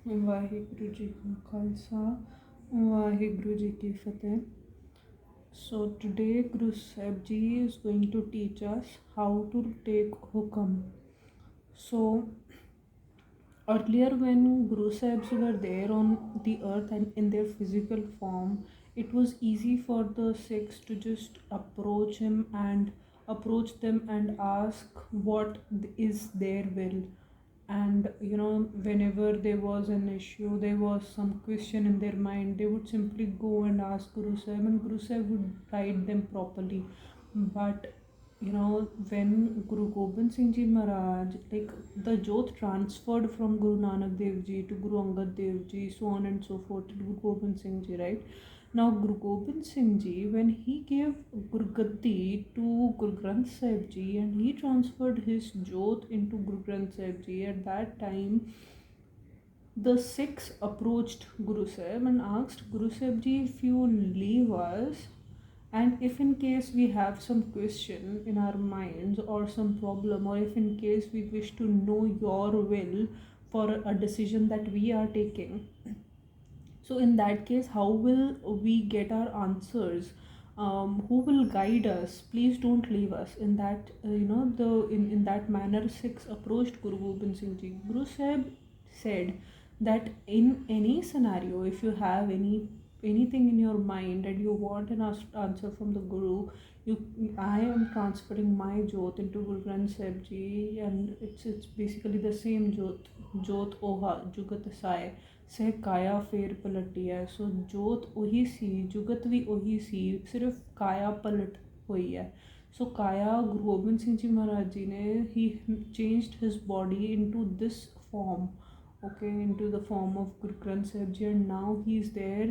ਵਾਹਿਗੁਰੂ ਜੀ ਕਾ ਖਾਲਸਾ ਵਾਹਿਗੁਰੂ ਜੀ ਕੀ ਫਤਿਹ. So today Guru Sahib Ji is going to teach us how to take hukam. So earlier when Guru Sahibs were there on the earth and in their physical form, it was easy for the Sikhs to just approach them and ask what is their will. And whenever there was an issue, there was some question in their mind, they would simply go and ask Guru Sahib, and Guru Sahib would guide them properly. But when Guru Gobind Singh Ji Maharaj, like, the jot transferred from Guru Nanak Dev Ji to Guru Angad Dev Ji, so on and so forth, to Guru Gobind Singh Ji, right? Now Guru Gobind Singh Ji, when he gave Guru Gaddi to Guru Granth Sahib Ji and he transferred his jot into Guru Granth Sahib Ji, at that time the Sikhs approached Guru Sahib and asked Guru Sahib Ji, if you leave us, and if in case we have some question in our minds or some problem, or if in case we wish to know your will for a decision that we are taking, so in that case, how will we get our answers? Who will guide us? Please don't leave us. In that in that manner, Sikhs approached Guru Gobind Singh Ji. Guru Sahib said that in any scenario, if you have anything in your mind and you want an answer from the Guru, I am transferring my jot into Guru Granth Sahib Ji, and it's basically the same jot oha jugat sai ਸਹਿ ਕਾਇਆ ਫੇਰ ਪਲਟੀ ਹੈ. ਸੋ ਜੋਤ ਉਹੀ ਸੀ, ਜੁਗਤ ਵੀ ਉਹੀ ਸੀ, ਸਿਰਫ ਕਾਇਆ ਪਲਟ ਹੋਈ ਹੈ. ਸੋ ਕਾਇਆ ਗੁਰੂ ਗੋਬਿੰਦ ਸਿੰਘ ਜੀ ਮਹਾਰਾਜ ਜੀ ਨੇ he changed his body into this form, okay, into the form of Guru Granth Sahib Ji, and now he is there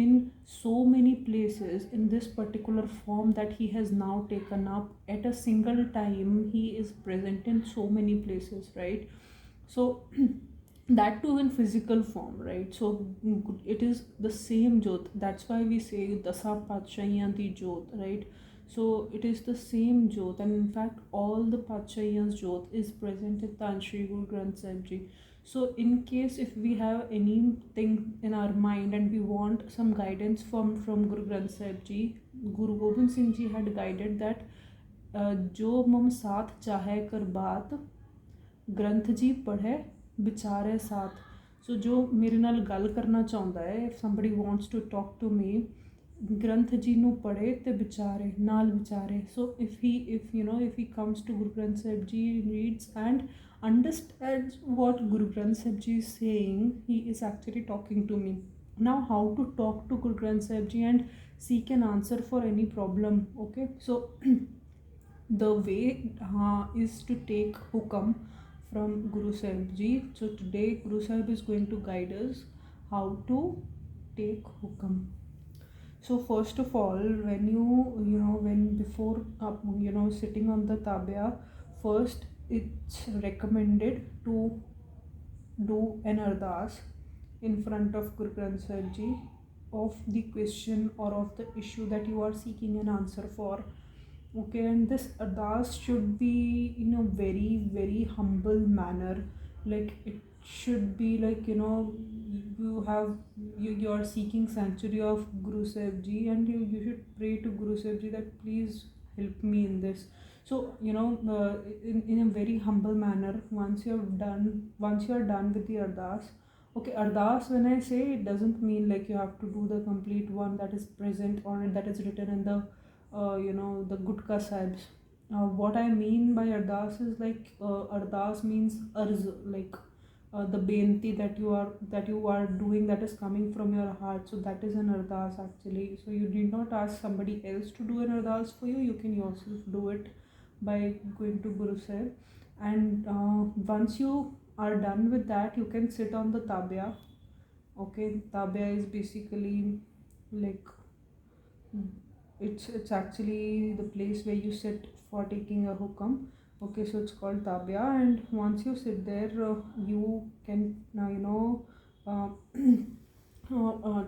in so many places in this particular form that he has now taken up. At a single time he is present in so many places, right? So that too in physical form, right? So it is the same jot. That's why we say dasa padshahiyan di jot, right? So it is the same jot, and in fact all the padshahiyan's jot is present in Tan Shri Guru Granth Sahib Ji. So in case if we have anything in our mind and we want some guidance from Guru Granth Sahib Ji, Guru Gobind Singh Ji had guided that jo mam saath chahe kar baat Granth ji ਪੜ੍ਹੇ ਵਿਚਾਰੇ ਸਾਥ. ਸੋ ਜੋ ਮੇਰੇ ਨਾਲ ਗੱਲ ਕਰਨਾ ਚਾਹੁੰਦਾ ਹੈ, if somebody wants to talk to me, Granth ji ਨੂੰ ਪੜ੍ਹੇ ਅਤੇ ਵਿਚਾਰੇ ਨਾਲ ਵਿਚਾਰੇ. ਸੋ if he comes to Guru Granth Sahib Ji, reads and understands what Guru Granth Sahib Ji is saying, he is actually talking to me. Now how to talk to Guru Granth Sahib Ji and seek an answer for any problem, okay? So the way is to take hukam from Guru Sahib Ji. So today Guru Sahib is going to guide us how to take hukam. So first of all, when before sitting on the tabia, first it's recommended to do an ardas in front of Guru Granth Sahib Ji of the question or of the issue that you are seeking an answer for. Okay, and this ardas should be in a very very humble manner. Like, it should be like, you are seeking sanctuary of Guru Sahib Ji, and you should pray to Guru Sahib Ji that please help me in this. So in a very humble manner, once you are done with the ardas. Okay, ardas, when I say, it doesn't mean like you have to do the complete one that is present or that is written in the the Gutka Sahibs. What I mean by ardas is like, ardas means arz, like the benti that you are doing, that is coming from your heart. So that is an ardas actually. So you need not ask somebody else to do an ardas for you. You can yourself do it by going to Guru Sahib. And once you are done with that, you can sit on the tabia. Okay, tabia is basically like, it's actually the place where you sit for taking a hukam. Okay, so it's called tabia, and once you sit there, you can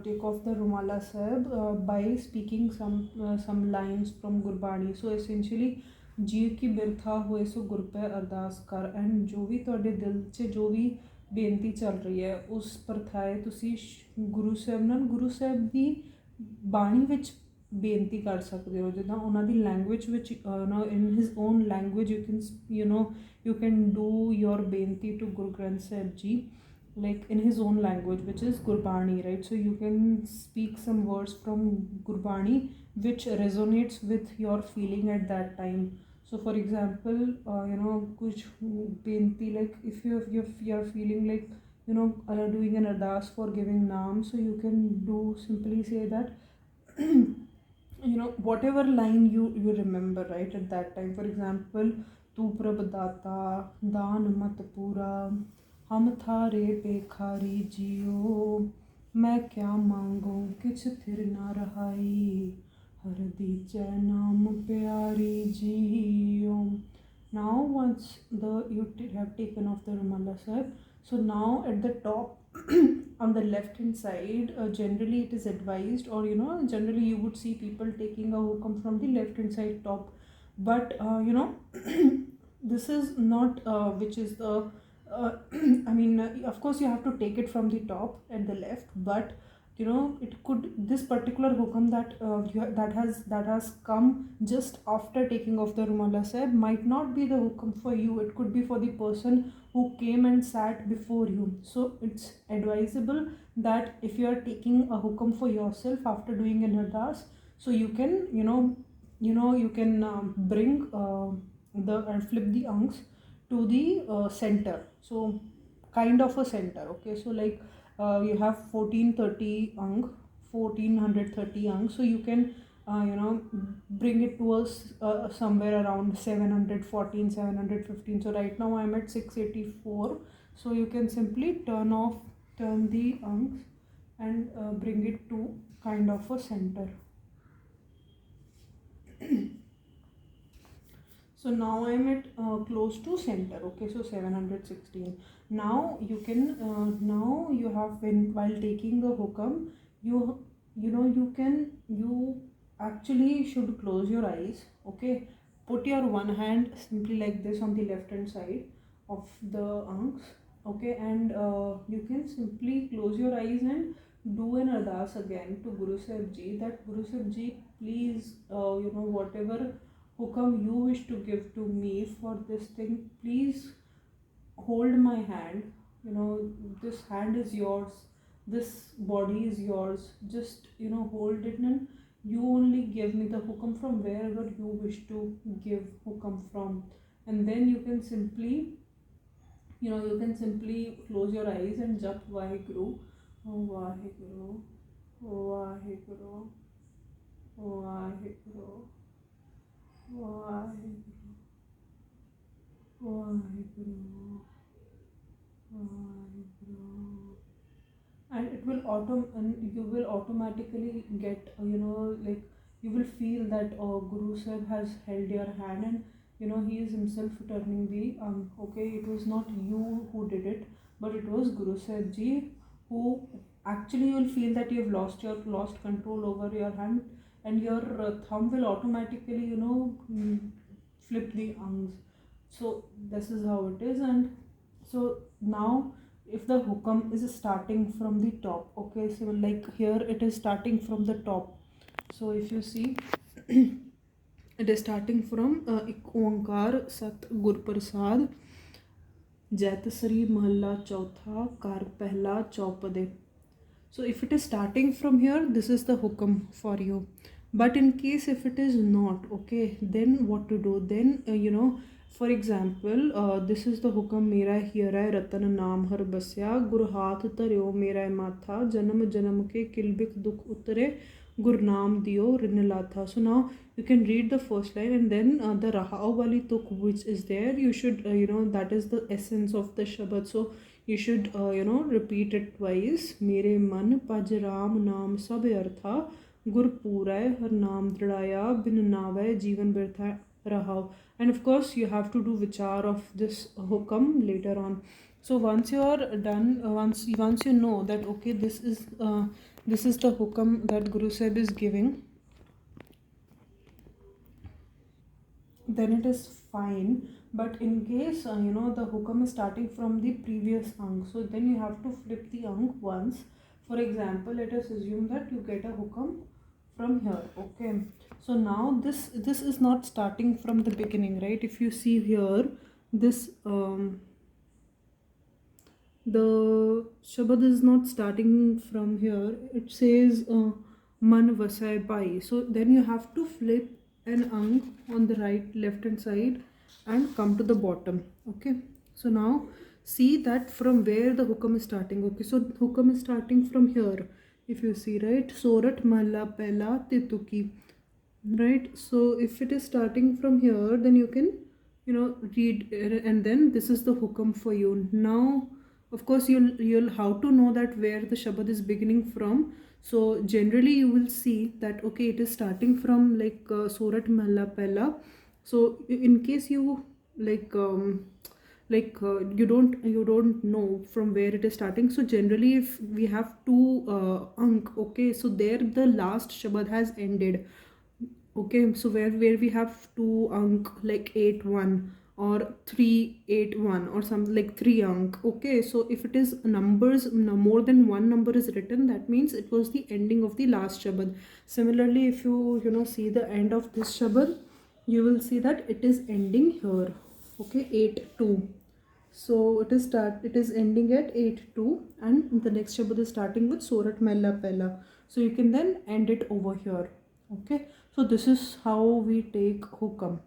take off the Rumala Sahib by speaking some lines from Gurbani. So essentially, ਜੀ ਕੀ ਬਿਰਥਾ ਹੋਏ ਸੋ ਗੁਰ ਪੈ ਅਰਦਾਸ ਕਰ, and ਜੋ ਵੀ ਤੁਹਾਡੇ ਦਿਲ 'ਚ ਜੋ ਵੀ ਬੇਨਤੀ ਚੱਲ ਰਹੀ ਹੈ ਉਸ ਪ੍ਰਥਾਏ ਤੁਸੀਂ ਗੁਰੂ ਸਾਹਿਬ ਨਾਲ ਗੁਰੂ ਸਾਹਿਬ ਦੀ ਬਾਣੀ ਵਿੱਚ ਬੇਨਤੀ ਕਰ ਸਕਦੇ ਹੋ, ਜਿੱਦਾਂ ਉਹਨਾਂ ਦੀ ਲੈਂਗੁਏਜ ਵਿੱਚ in his own language you can do your benti to Guru Granth Sahib Ji, like in his own language, which is Gurbani, right? So you can speak some words from Gurbani which resonates with your feeling at that time. So for example, kuch benti, like if you're feeling like doing an ardas for giving naam, so you can do simply say that whatever line you remember, right, at that time. For example, tu prabh data daan mat pura hum thare pekhari jiyo मैं क्या मांगूं किछ थिर ना रहाई हर दीजै नाम प्यारी जियो. Now once have taken off the Rumala Sahib, so now at the top on the left hand side, generally it is advised, or generally you would see people taking a hukam from the left hand side top, but this is not which is the I mean, of course you have to take it from the top at the left, but it could, this particular hukam that that has come just after taking off the Rumala Sahib might not be the hukam for you. It could be for the person who came and sat before you. So it's advisable that if you are taking a hukam for yourself after doing an ardas, so you can you can bring the and flip the angs to the center, so kind of a center. Okay, so like you have 1430 ang 1430 ang, so you can bring it to us somewhere around 714 715. So right now I'm at 684, so you can simply turn the angs and bring it to kind of a center. So now I'm at close to center. Okay, so 716. Now you can now you have, while taking the hukam, you actually should close your eyes. Okay, put your one hand simply like this on the left hand side of the anks. Okay, and you can simply close your eyes and do an ardas again to Guru Sahib Ji, that Guru Sahib Ji, please whatever hukam you wish to give to me for this thing, please hold my hand. This hand is yours, this body is yours, just hold it, and you only give me the hukam from wherever you wish to give hukam from. And then you can simply close your eyes and jap Vaheguru, Vaheguru, Vaheguru, Vaheguru, Vaheguru, Vaheguru, Vaheguru. And it will and you will automatically get like you will feel that Guru Sahib has held your hand, and he is himself turning the okay, it was not you who did it, but it was Guru Sahib Ji who actually, you will feel that you have lost control over your hand, and your thumb will automatically flip the angs. So this is how it is. And so now if the hukam is starting from the top, okay, so like here it is starting from the top. So if you see it is starting from Ik Onkar Sat Gur Prasad Jait Sri Mahalla Chautha Kar Pehla Chaupade. So if it is starting from here, this is the hukam for you. But in case if it is not, okay, then what to do? Then for example, this is the hukam Mera Hirai Ratan Naam Har Basya Gur Haath Taryo Mera Matha Janam Janam Ke Kilbik Dukh Utare Gur Naam Diyo Rinnalatha. So now you can read the first line, and then the Rahao Wali Tuk which is there, you should that is the essence of the Shabad. So you should repeat it twice. Mere man paj ram naam sab artha gur puray har naam dridaya bin navay jeevan birtha rahao. And of course you have to do vichar of this hukam later on. So once you are done, once you know that okay, this is the hukam that Guru Sahib is giving, then it is fine. But in case the hukam is starting from the previous ank, so then you have to flip the ank once. For example, let us assume that you get a hukam from here. Okay, so now this is not starting from the beginning, right? If you see here, this the Shabad is not starting from here. It says Man Vasai Pai. So then you have to flip an Ang on the right, left hand side and come to the bottom. Okay. So now see that from where the hukam is starting. Okay. So hukam is starting from here. If you see, right? Sorat Mala Pela Tituki. Right. So if it is starting from here, then you can read, and then this is the hukam for you. Now of course you'll how to know that where the shabad is beginning from. So generally you will see that okay, it is starting from like Surat Mala Pella. So in case you like you don't know from where it is starting, so generally if we have two ank, okay, so there the last shabad has ended. Okay, so where we have two ank like 8-1 or 3-8-1 or something like 3 ank. Okay, so if it is numbers, no, more than one number is written, that means it was the ending of the last shabad. Similarly, if you see the end of this shabad, you will see that it is ending here. Okay, 8-2. So it is ending at 8-2, and the next shabad is starting with Surat Mella Pella. So you can then end it over here. Okay, so this is how we take hukam.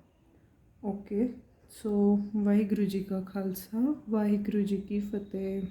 Okay, so Vaheguru Ji Ka Khalsa, Vaheguru Ji Ki Fateh.